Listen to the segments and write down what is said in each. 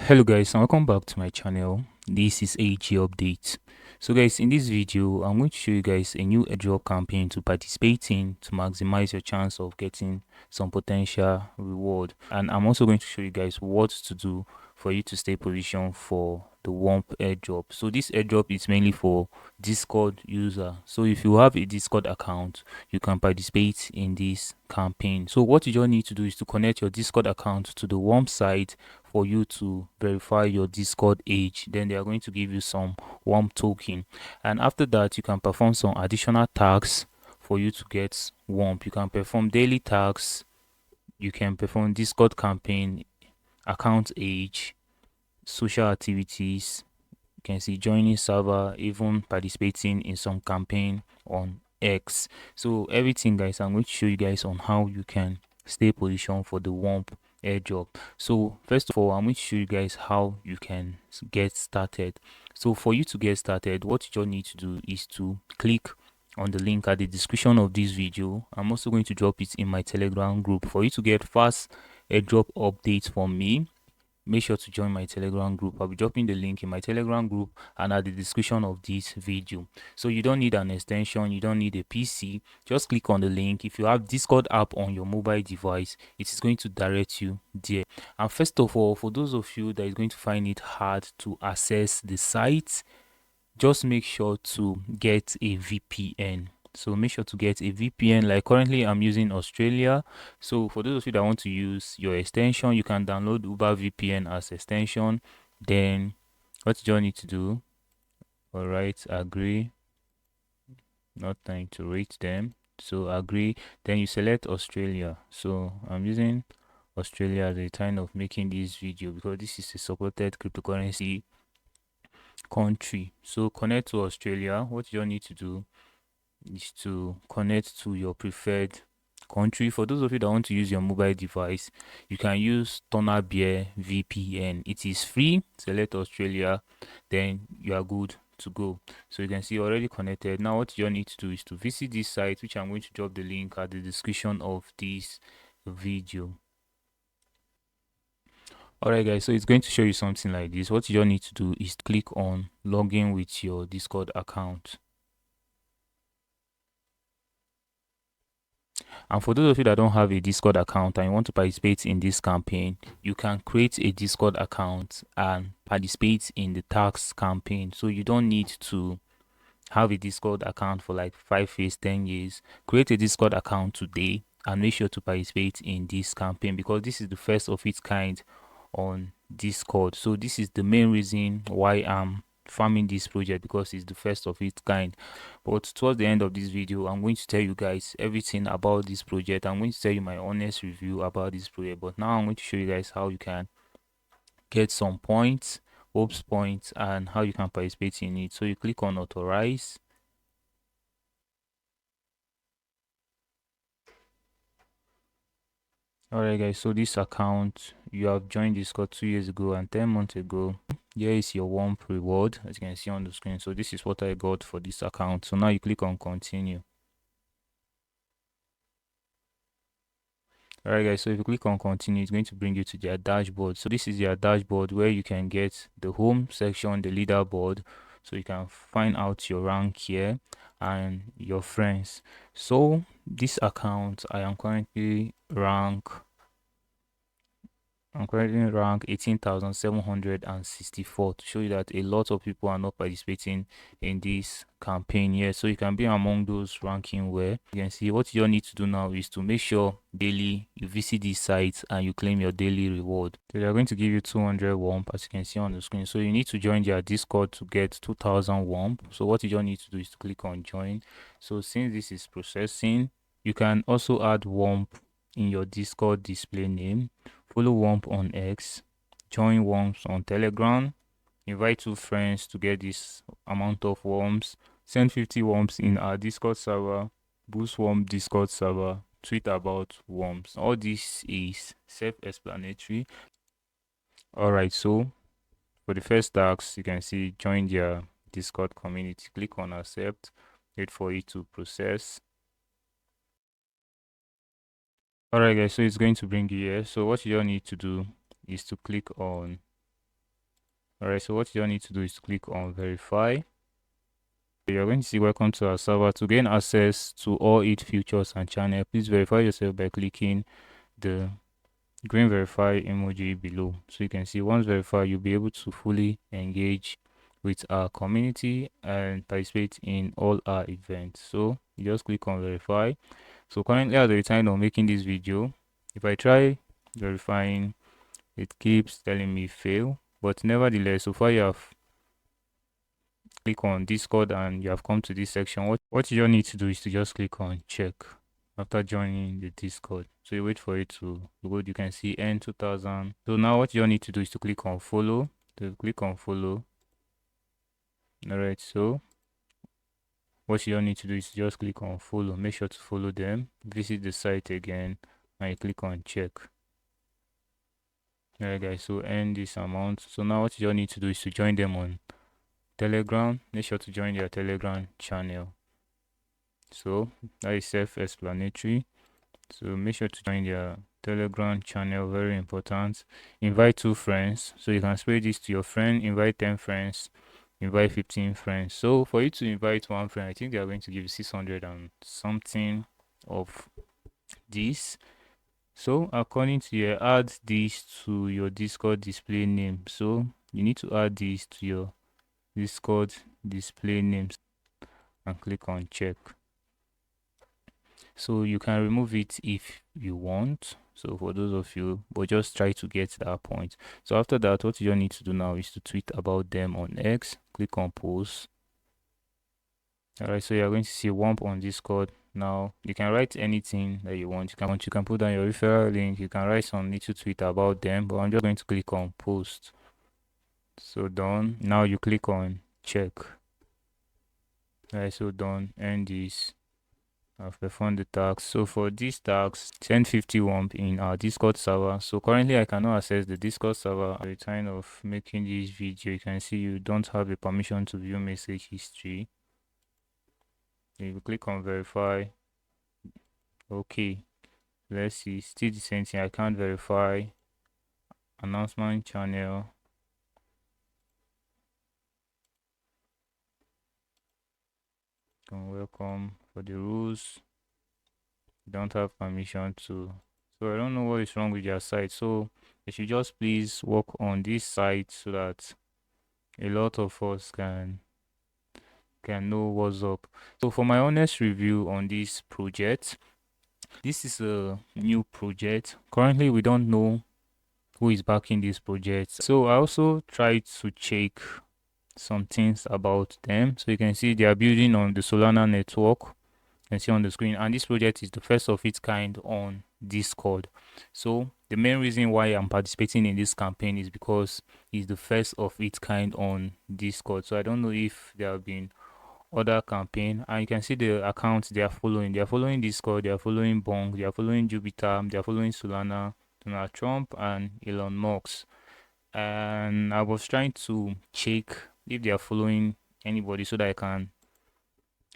Hello guys, and welcome back to my channel. This is AG Update. So guys, in this video I'm going to show you guys a new airdrop campaign to participate in to maximize your chance of getting some potential reward, and I'm also going to show you guys what to do for you to stay positioned for the WUMP airdrop. So this airdrop is mainly for Discord user. So if you have a Discord account, you can participate in this campaign. So what you just need to do is to connect your Discord account to the WUMP site for you to verify your Discord age. Then they are going to give you some WUMP token, and after that you can perform some additional tasks for you to get WUMP. You can perform daily tasks, you can perform Discord campaign, account age, social activities. You can see joining server, even participating in some campaign on X. So everything guys, I'm going to show you guys on how you can stay positioned for the WUMP airdrop. So first of all, I'm going to show you guys how you can get started. So for you to get started, what you just need to do is to click on the link at the description of this video. I'm also going to drop it in my Telegram group. For you to get fast airdrop updates from me, make sure to join my Telegram group. I'll be dropping the link in my Telegram group and at the description of this video. So you don't need an extension, you don't need a PC, just click on the link. If you have Discord app on your mobile device, it is going to direct you there. And first of all, for those of you that is going to find it hard to access the site, just make sure to get a VPN. So make sure to get a VPN. Like currently I'm using Australia. So for those of you that want to use your extension, you can download Uber VPN as extension. Then what you need to do, all right, agree, not time to rate them, so agree. Then you select Australia. So I'm using Australia as a time of making this video because this is a supported cryptocurrency country. So connect to Australia. What you need to do is to connect to your preferred country. For those of you that want to use your mobile device, you can use Thunder Bear VPN. It is free. Select Australia, then you are good to go. So you can see already connected. Now what you need to do is to visit this site, which I'm going to drop the link at the description of this video. Alright guys, so it's going to show you something like this. What you need to do is click on login with your Discord account. And for those of you that don't have a Discord account and you want to participate in this campaign, you can create a Discord account and participate in the tax campaign. So you don't need to have a Discord account for like 5 years, 10 years. Create a Discord account today and make sure to participate in this campaign because this is the first of its kind on Discord. So this is the main reason why I'm farming this project, because it's the first of its kind. But towards the end of this video, I'm going to tell you guys everything about this project. I'm going to tell you my honest review about this project, but now I'm going to show you guys how you can get some points, hopes points, and how you can participate in it. So you click on authorize. Alright guys, so this account, you have joined Discord 2 years ago and 10 months ago. Here is your WUMP reward, as you can see on the screen. So this is what I got for this account. So now you click on continue. Alright guys, so if you click on continue, it's going to bring you to their dashboard. So this is their dashboard where you can get the home section, the leaderboard, so you can find out your rank here and your friends. So this account, I am currently rank 18,764, to show you that a lot of people are not participating in this campaign here. So you can be among those ranking where you can see what you need to do now is to make sure daily you visit these sites and you claim your daily reward. So they are going to give you 200 WUMP, as you can see on the screen. So you need to join their Discord to get 2000 WUMP. So what you need to do is to click on join. So since this is processing, you can also add WUMP in your Discord display name. Follow WUMP on X, join WUMPs on Telegram, invite 2 friends to get this amount of WUMPs, send 50 WUMPs in our Discord server, boost WUMP Discord server, tweet about WUMPs. All this is self-explanatory. Alright, so for the first task, you can see join their Discord community. Click on accept, wait for it to process. Alright guys, so it's going to bring you here. So what you all need to do is to click on All right, so what you need to do is to click on verify. You're going to see welcome to our server. To gain access to all its features and channel, please verify yourself by clicking the green verify emoji below. So you can see once verified, you'll be able to fully engage with our community and participate in all our events. So you just click on verify. So currently at the time of making this video, if I try verifying, it keeps telling me fail, but nevertheless, so far you have click on Discord and you have come to this section. What you just need to do is to just click on check after joining the Discord. So you wait for it to load. You can see N 2000. So now what you need to do is to click on follow. To click on follow. All right. So what you need to do is just click on follow. Make sure to follow them. Visit the site again and you click on check. All right, guys. So earn this amount. So now what you need to do is to join them on Telegram. Make sure to join their Telegram channel. So that is self-explanatory. So make sure to join their Telegram channel, very important. Invite 2 friends, so you can spread this to your friend. Invite 10 friends, invite 15 friends. So for you to invite 1 friend, I think they are going to give you 600 and something of this. So according to your, add this to your Discord display name. So you need to add this to your Discord display names and click on check. So you can remove it if you want. So for those of you, but just try to get that point. So after that, what you need to do now is to tweet about them on X. Click on post. All right, so you're going to see WUMP on Discord. Now you can write anything that you want. You can put down your referral link. You can write some little tweet about them, but I'm just going to click on post. So done. Now you click on check. All right, so done. End this. I've performed the task. So for these tasks, send 50 WUMP in our Discord server. So currently I cannot access the Discord server. At the time of making this video, you can see you don't have the permission to view message history. If you click on verify, okay, let's see, still the same thing. I can't verify. Announcement channel. Welcome for the rules. Don't have permission to. So I don't know what is wrong with your site. So you should just please work on this site so that a lot of us can know what's up. So for my honest review on this project, this is a new project. Currently we don't know who is backing this project. So I also tried to check some things about them. So you can see they are building on the Solana network. You can see on the screen, and this project is the first of its kind on Discord. So the main reason why I'm participating in this campaign is because it's the first of its kind on Discord. So I don't know if there have been other campaign, and you can see the accounts they are following. They are following Discord, they are following Bonk, they are following Jupiter, they are following Solana, Donald Trump, and Elon Musk. And I was trying to check if they are following anybody so that I can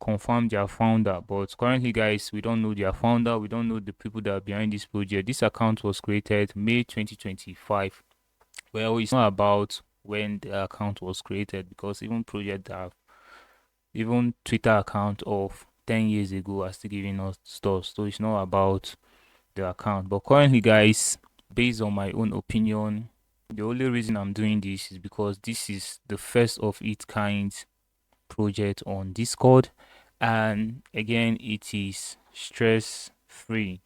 confirm their founder. But currently, guys, we don't know their founder. We don't know the people that are behind this project. This account was created May 2025. Well, it's not about when the account was created, because even projects that have even Twitter account of 10 years ago are still giving us stuff. So it's not about the account. But currently, guys, based on my own opinion, the only reason I'm doing this is because this is the first of its kind project on Discord, and again it is stress free.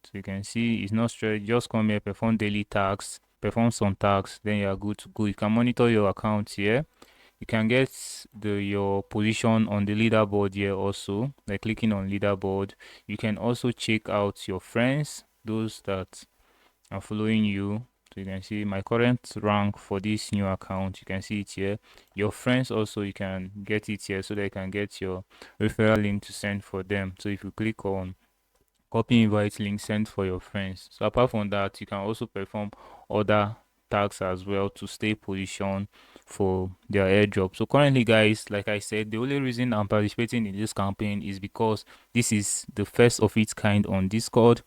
So you can see it's not stress. Just come here, perform daily tasks, perform some tasks, then you are good to go. You can monitor your account here. You can get your position on the leaderboard here also by clicking on leaderboard. You can also check out your friends, those that are following you. So you can see my current rank for this new account. You can see it here. Your friends also, you can get it here so they can get your referral link to send for them. So if you click on copy invite link, send for your friends. So apart from that, you can also perform other tasks as well to stay positioned for their airdrop. So currently, guys, like I said, the only reason I'm participating in this campaign is because this is the first of its kind on Discord.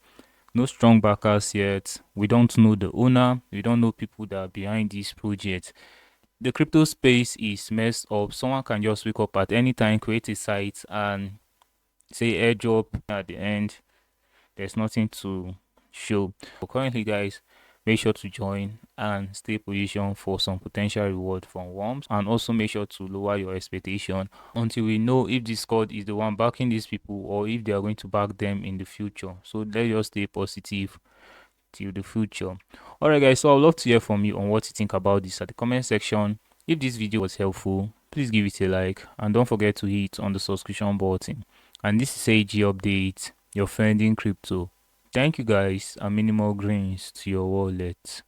No strong backers yet. We don't know the owner. We don't know people that are behind this project. the crypto space is messed up. Someone can just wake up at any time, create a site, and say airdrop at the end. There's nothing to show. But currently, guys, make sure to join and stay positioned for some potential reward from WUMPs, and also make sure to lower your expectation until we know if Discord is the one backing these people or if they are going to back them in the future. So let's just stay positive till the future. Alright, guys, so I'd love to hear from you on what you think about this at the comment section. If this video was helpful, please give it a like, and don't forget to hit on the subscription button. And this is AG Update, your friend in crypto. Thank you, guys, and minimal greens to your wallet.